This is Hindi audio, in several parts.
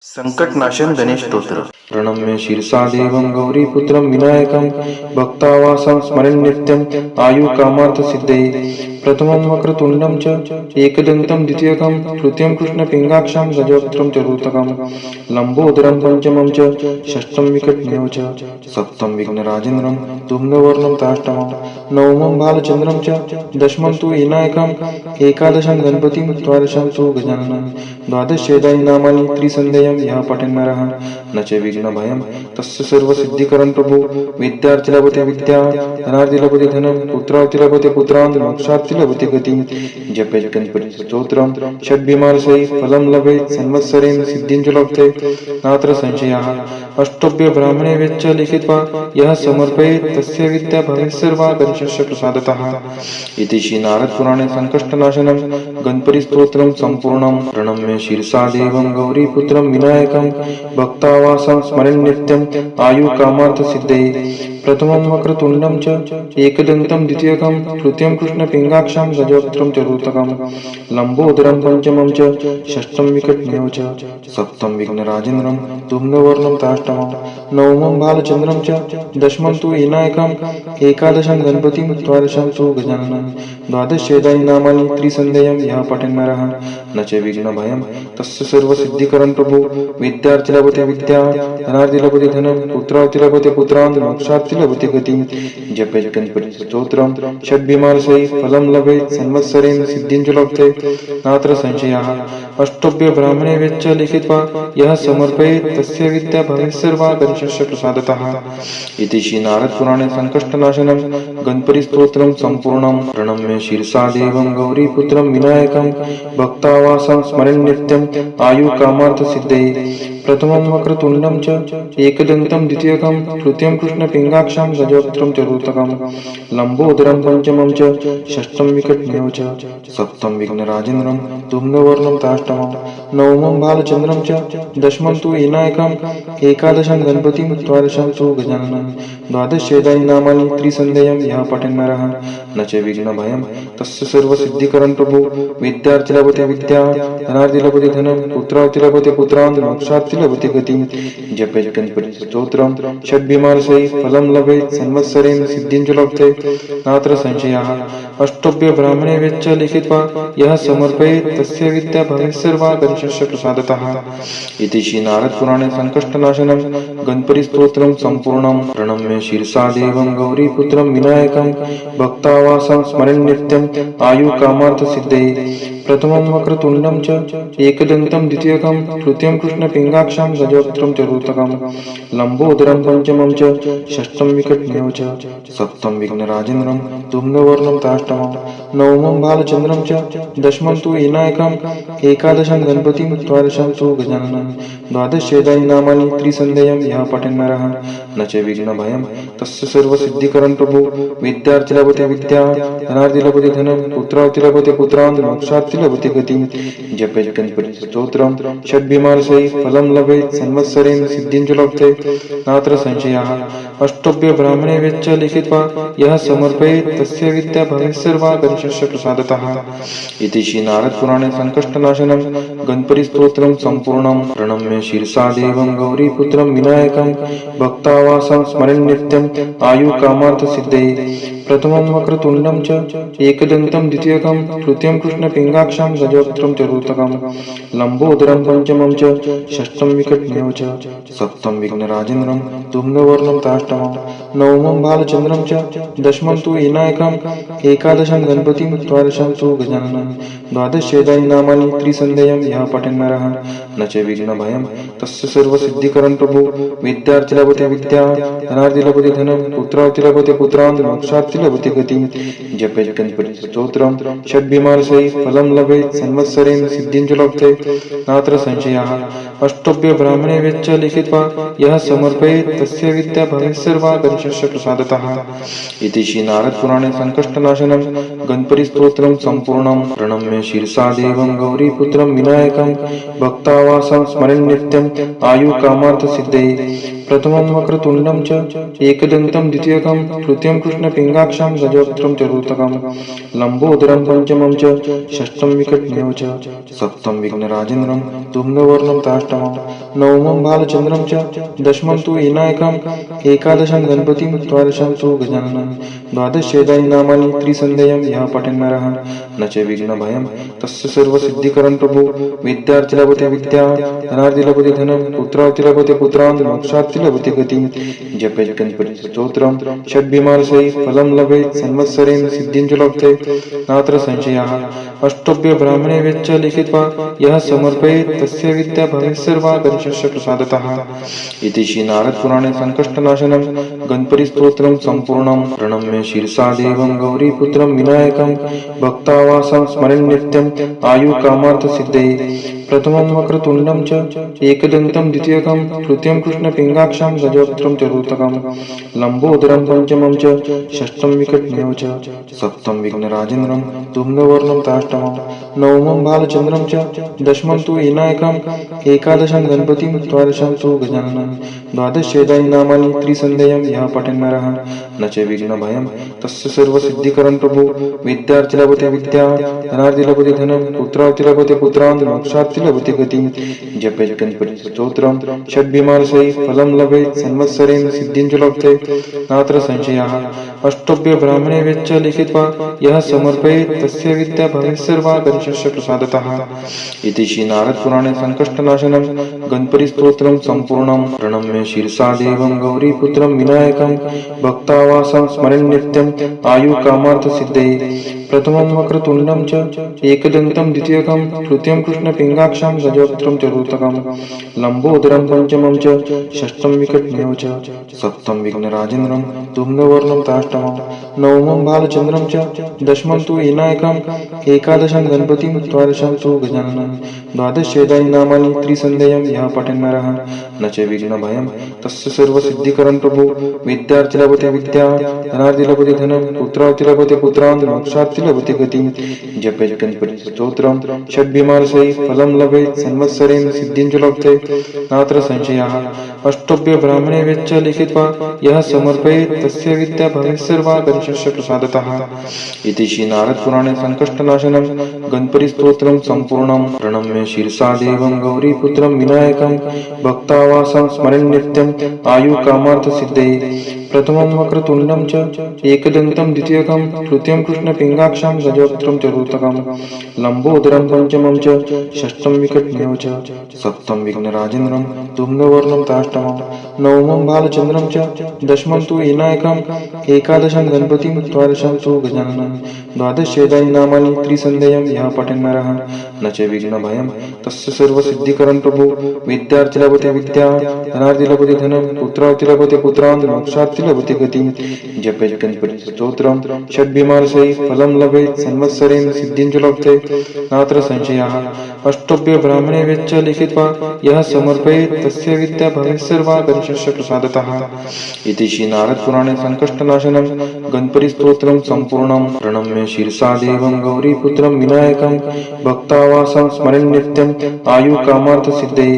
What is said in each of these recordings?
संकटनाशन गणेश स्तोत्र। प्रणम्य शीर्षा देवं गौरीपुत्रं विनायकं भक्तावासं स्मरन् नित्यं आयुकामार्थसिद्धये प्रथमं वक्रतुण्डं च एकदन्तं द्वितीयकं तृतीयं कृष्णपिङ्गाक्षं गजवक्त्रं चतुर्थकं लम्बोदरं पंचमं च षष्ठं विकटमेव च सप्तम विघ्नराजेन्द्रं धूम्रवर्णं ताष्टमं नवमं बालचन्द्रं च दशमं तु विनायकं एकादशं गणपतिं द्वादशं तु गजाननं द्वादशेदानि नामानि त्रिसन्ध्यं यः पठन् नरः न च विघ्नभयं तस्य सर्वसिद्धिकरं प्रभु विद्यार्थी लभते विद्या धनार्थी लभते धनं पुत्रार्थी लभते पुत्रान् मोक्षार्थी लभते गतिं जपेत् गणपति स्तोत्रं षड्भिमानसै फलं लभेत् संवत्सरेण सिद्धिं च लभते नात्र संशयः अष्टभ्य ब्राह्मणे वेच्च लिखित्वा यः समर्पयेत् तस्य विद्या भवेत् सर्वा गणेशस्य प्रसादतः इति श्री नारद पुराणे संकष्टनाशनं गणपति स्तोत्रं सम्पूर्णं प्रणम्य शीर्षा देवं गौरीपुत्रं विनायकं भक्तावासं स्मरन् नित्यं आयुकामार्थसिद्धये प्रथमं वक्रतुण्डं च एकदन्तं द्वितीयकं तृतीयं कृष्णपिङ्गाक्षं गजवक्त्रं चतुर्थकं लम्बोदरं पंचमं च षष्ठं विकटमेव च सप्तम विघ्नराजेन्द्रं धूम्रवर्णं ताष्टमं नवमं बालचन्द्रं च दशमं तु विनायकं एकादशं गणपतिं द्वादशं तु गजाननं द्वादशेदानि नामानि त्रिसन्ध्यं यः पठन् नरः न च विघ्नभयं तस्य सर्वसिद्धिकरं प्रभु विद्यार्थी लभते विद्या धनार्थी लभते धनं पुत्रार्थी लभते पुत्रान् मोक्षार्थी लभते गतिं जपेत् गणपति स्तोत्रं षड्भिमानसै फलं लभेत् संवत्सरेण सिद्धिं च लभते नात्र संशयः अष्टभ्य ब्राह्मणे वेच्च लिखित्वा यः समर्पयेत् तस्य विद्या भवेत् सर्वा गणेशस्य प्रसादतः इति श्री नारद पुराणे संकष्टनाशनं गणपति स्तोत्रं सम्पूर्णं प्रणम्य शीर्षा देवं गौरीपुत्रं विनायकं भक्तावासं स्मरन् नित्यं आयुकामार्थसिद्धये प्रथमं वक्रतुण्डं च एकदन्तं द्वितीयकं तृतीयं कृष्णपिङ्गाक्षं गजवक्त्रं चतुर्थकं लम्बोदरं पंचमं च षष्ठं विकटमेव च सप्तम विघ्नराजेन्द्रं धूम्रवर्णं ताष्टमं नवमं बालचन्द्रं च दशमं तु विनायकं एकादशं गणपतिं द्वादशं तु गजाननं द्वादशेदानि नामानि त्रिसन्ध्यं यः पठन् नरः न च विघ्नभयं तस्य सर्वसिद्धिकरं प्रभु विद्यार्थी लभते विद्या धनार्थी लभते धनं पुत्रार्थी लभते पुत्रान् मोक्षार्थी लभते गतिं जपेत् गणपति स्तोत्रं षड्भिमानसै फलं लभेत् संवत्सरेण सिद्धिं च लभते नात्र संशयः अष्टभ्य ब्राह्मणे वेच्च लिखित्वा यः समर्पयेत् तस्य विद्या भवेत् सर्वा गणेशस्य प्रसादतः इति श्री नारद पुराणे संकष्टनाशनं गणपति स्तोत्रं सम्पूर्णं प्रणम्य शीर्षा देवं गौरीपुत्रं विनायकं भक्तावासं स्मरन् नित्यं आयुकामार्थसिद्धये प्रथमं वक्रतुण्डं च एकदन्तं द्वितीयकं तृतीयं कृष्णपिङ्गाक्षं गजवक्त्रं चतुर्थकं लम्बोदरं पंचमं च षष्ठं विकटमेव च सप्तम विघ्नराजेन्द्रं धूम्रवर्णं ताष्टमं नवमं बालचन्द्रं च दशमं तु विनायकं एकादशं गणपतिं द्वादशं तु गजाननं द्वादशेदानि नामानि त्रिसन्ध्यं यः पठन् नरः न च विघ्नभयं तस्य सर्वसिद्धिकरं प्रभु विद्यार्थी लभते विद्या धनार्थी लभते धनं पुत्रार्थी लभते पुत्रान् मोक्षार्थी लभते गतिं जपेत् गणपति स्तोत्रं षड्भिमानसै फलं लभेत् संवत्सरेण सिद्धिं च लभते नात्र संशयः अष्टभ्य ब्राह्मणे वेच्च लिखित्वा यः समर्पयेत् तस्य विद्या भवेत् सर्वा गणेशस्य प्रसादतः इति श्री नारद पुराणे संकष्टनाशनं गणपति स्तोत्रं सम्पूर्णं प्रणम्य शीर्षा देवं गौरीपुत्रं विनायकं भक्तावासं स्मरन् नित्यं आयुकामार्थसिद्धये प्रथमं वक्रतुण्डं च एकदन्तं द्वितीयकं तृतीयं कृष्णपिङ्गाक्षं गजवक्त्रं चतुर्थकं लम्बोदरं पंचमं च षष्ठं विकटमेव च सप्तम विघ्नराजेन्द्रं धूम्रवर्णं ताष्टमं नवमं बालचन्द्रं च दशमं तु विनायकं एकादशं गणपतिं द्वादशं तु गजाननं द्वादशेदानि नामानि त्रिसन्ध्यं यः पठन् नरः न च विघ्नभयं तस्य सर्वसिद्धिकरं प्रभु विद्यार्थी लभते विद्या धनार्थी लभते धनं पुत्रार्थी लभते पुत्रान् मोक्षार्थी लभते गतिं जपेत् गणपति स्तोत्रं षड्भिमानसै फलं लभेत् संवत्सरेण सिद्धिं च लभते नात्र संशयः अष्टभ्य ब्राह्मणे वेच्च लिखित्वा यः समर्पयेत् तस्य विद्या भवेत् सर्वा गणेशस्य प्रसादतः इति श्री नारद पुराणे संकष्टनाशनं गणपतिस्तोत्रं सम्पूर्णं प्रणम्य शिरसा देवं गौरीपुत्रं विनायकं भक्तावासं स्मरन् नित्यम् आयुकामार्थसिद्धये प्रथमं वक्रतुण्डं च एकदन्तं द्वितीयकं तृतीयं कृष्णपिङ्गाक्षं गजवक्त्रं चतुर्थकं लम्बोदरं पंचमं च षष्ठं विकटमेव च सप्तमं विघ्नराजेन्द्रं धूम्रवर्णं ताष्टमं नवमं बालचन्द्रं च दशमं तु विनायकम् एकादशं गणपतिं द्वादशं तु गजाननं द्वादशेदानि नामानि त्रिसन्ध्यं यः पठन् नरः न च विघ्नभयं तस्य सर्वसिद्धिकरं प्रभु विद्यार्थी लभते विद्या धनार्थी लभते धनं पुत्रार्थी लभते पुत्रान् मोक्षार्थी लभते गतिं जपेत् गणपतिस्तोत्रं षड्भिमानसै फलं लभेत् संवत्सरेण सिद्धिं च लभते नात्र संशयः अष्टभ्य ब्राह्मणे वेच्च लिखित्वा यः समर्पयेत् तस्य विद्या भवेत् सर्वा गणेशस्य प्रसादतः इति श्री नारद पुराणे संकष्टनाशनं गणपतिस्तोत्रं सम्पूर्णं प्रणम्य शिरसा देवं गौरीपुत्रं विनायकं भक्तावासं स्मरन् नित्यम् आयुकामार्थसिद्धये प्रथमं वक्रतुण्डं च एकदन्तं द्वितीयकं तृतीयं कृष्णपिङ्गाक्षं गजवक्त्रं चतुर्थकं लम्बोदरं पंचमं च षष्ठं विकटमेव च सप्तमं विघ्नराजेन्द्रं धूम्रवर्णं ताष्टमं नवमं बालचन्द्रं च दशमं तु विनायकम् एकादशं गणपतिं द्वादशं तु गजाननं द्वादशेदानि नामानि त्रिसन्ध्यं यः पठन् नरः न च विघ्नभयं तस्य सर्वसिद्धिकरं प्रभु विद्यार्थी लभते विद्या धनार्थी लभते धनं पुत्रार्थी लभते पुत्रान् मोक्षार्थी लभते गतिं जपेत् गणपतिस्तोत्रं षड्भिमानसै फलं लभेत् संवत्सरेण सिद्धिं च लभते नात्र संशयः अष्टभ्य ब्राह्मणे वेच्च लिखित्वा यः समर्पयेत् तस्य विद्या भवेत् सर्वा गणेशस्य प्रसादतः इति श्री नारद पुराणे संकष्टनाशनं गणपतिस्तोत्रं सम्पूर्णं प्रणम्य शिरसा देवं गौरीपुत्रं विनायकं भक्तावासं स्मरन् नित्यम् आयुकामार्थसिद्धये प्रथमं वक्रतुण्डं च एकदन्तं द्वितीयकं तृतीयं कृष्णपिङ्गाक्षं गजवक्त्रं चतुर्थकं लम्बोदरं पंचमं च षष्ठं विकटमेव च सप्तमं विघ्नराजेन्द्रं धूम्रवर्णं ताष्टमं नवमं बालचन्द्रं च दशमं तु विनायकम् एकादशं गणपतिं द्वादशं तु गजाननं द्वादशेदानि नामानि त्रिसन्ध्यं यः पठन् नरः न च विघ्नभयं तस्य सर्वसिद्धिकरं प्रभु विद्यार्थी लभते विद्या धनार्थी लभते धनं पुत्रार्थी लभते पुत्रान् मोक्षार्थी लभते गतिं जपेत् गणपतिस्तोत्रं षड्भिमानसै फलं लभेत् संवत्सरेण सिद्धिं च लभते नात्र संशयः अष्टभ्य ब्राह्मणे वेच्च लिखित्वा यः समर्पयेत् तस्य विद्या भवेत् सर्वा गणेशस्य प्रसादतः इति श्री नारद पुराणे संकष्टनाशनं गणपतिस्तोत्रं सम्पूर्णं प्रणम्य शिरसा देवं गौरीपुत्रं विनायकं भक्तावासं स्मरन् नित्यम् आयुकामार्थसिद्धये प्रथमं वक्रतुण्डं च एकदन्तं द्वितीयकं तृतीयं कृष्णपिङ्गाक्षं गजवक्त्रं चतुर्थकं लम्बोदरं पंचमं च षष्ठं विकटमेव च सप्तमं विघ्नराजेन्द्रं धूम्रवर्णं ताष्टमं नवमं बालचन्द्रं च दशमं तु विनायकम् एकादशं गणपतिं द्वादशं तु गजाननं द्वादशेदानि नामानि त्रिसन्ध्यं यः पठन् नरः न च विघ्नभयं तस्य सर्वसिद्धिकरं प्रभु विद्यार्थी लभते विद्या धनार्थी लभते धनं पुत्रार्थी लभते पुत्रान् मोक्षार्थी लभते गतिं जपेत् गणपतिस्तोत्रं षड्भिमानसै फलं लभेत् संवत्सरेण सिद्धिं च लभते नात्र संशयः अष्टभ्य ब्राह्मणे वेच्च लिखित्वा यः समर्पयेत् तस्य विद्या भवेत् सर्वा गणेशस्य प्रसादतः इति श्री नारद पुराणे संकष्टनाशनं गणपतिस्तोत्रं सम्पूर्णं प्रणम्य शिरसा देवं गौरीपुत्रं विनायकं भक्तावासं स्मरन् नित्यम् आयुकामार्थसिद्धये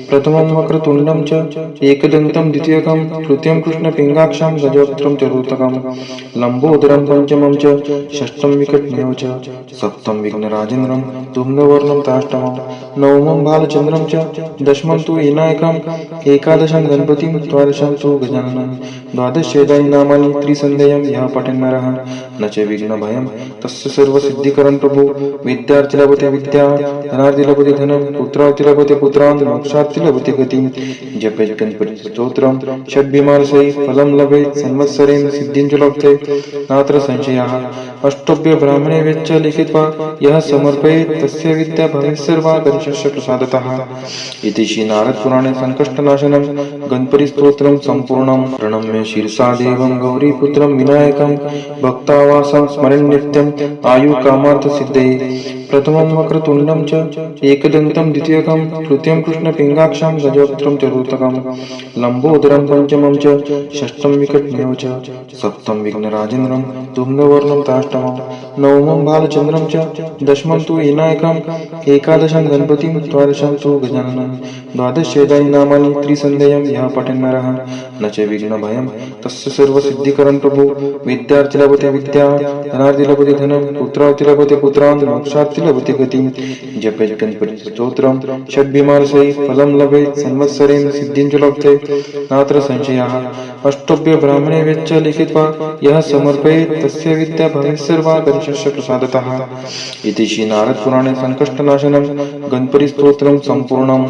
प्रथमं वक्रतुण्डं च एकदन्तं द्वितीयकं तृतीयं कृष्णपिङ्गाक्षं गजवक्त्रं चतुर्थकं लम्बोदरं पंचमं च षष्ठं विकटमेव च सप्तमं विघ्नराजेन्द्रं धूम्रवर्णं ताष्टमं नवमं बालचन्द्रं च दशमं तु विनायकम् एकादशं गणपतिं द्वादशं तु गजाननं द्वादशेदानि नामानि त्रिसन्ध्यं यः पठन् नरः न च विघ्नभयं तस्य सर्वसिद्धिकरं प्रभु विद्यार्थी लभते विद्या धनार्थी लभते धनं पुत्रार्थी लभते पुत्रान् मोक्षार्थी लभते गतिं जपेत् गणपतिस्तोत्रं षड्भिमानसै फलं लभेत् संवत्सरेण सिद्धिं च लभते नात्र संशयः अष्टभ्य ब्राह्मणे वेच्च लिखित्वा यः समर्पयेत् तस्य विद्या भवेत् सर्वा गणेशस्य प्रसादतः इति श्री नारद पुराणे संकष्टनाशनं गणपति स्तोत्रम संपूर्णम प्रणम्य शीर्षा देवं गौरीपुत्रं विनायकं भक्तावासं स्मरन् नित्यं आयु कामार्थ सिद्धये प्रथमं वक्रतुण्डं च एकदन्तं द्वितीयकं तृतीयं कृष्णपिङ्गाक्षं गजवक्त्रं चतुर्थकं लम्बोदरं पंचमं च षष्ठं विकटमेव च सप्तमं विघ्नराजेन्द्रं धूम्रवर्णं ताष्टमं नवमं बालचन्द्रं च दशमं तु विनायकं एकादशं गणपतिं द्वादशं तु गजाननं द्वादशेदानि नामानि त्रिसन्ध्यं यः पठन् नरः न च विघ्नभयं तस्य सर्वसिद्धिकरं प्रभु विद्यार्थी लभते विद्या धनार्थी लभते धनं पुत्रार्थी लभते पुत्रान् मोक्षार्थी लभते गतिं जपेत् गणपति स्तोत्रं षड्भिमानसै फलं लभेत् संवत्सरेण सिद्धिं च लभते नात्र संशयः अष्टभ्य ब्राह्मणे वेच्च लिखित्वा यः समर्पयेत् तस्य विद्या भवेत् सर्वा गणेशस्य प्रसादतः इति श्री नारद पुराणे संकष्टनाशनं गणपति स्तोत्रं संपूर्णम्।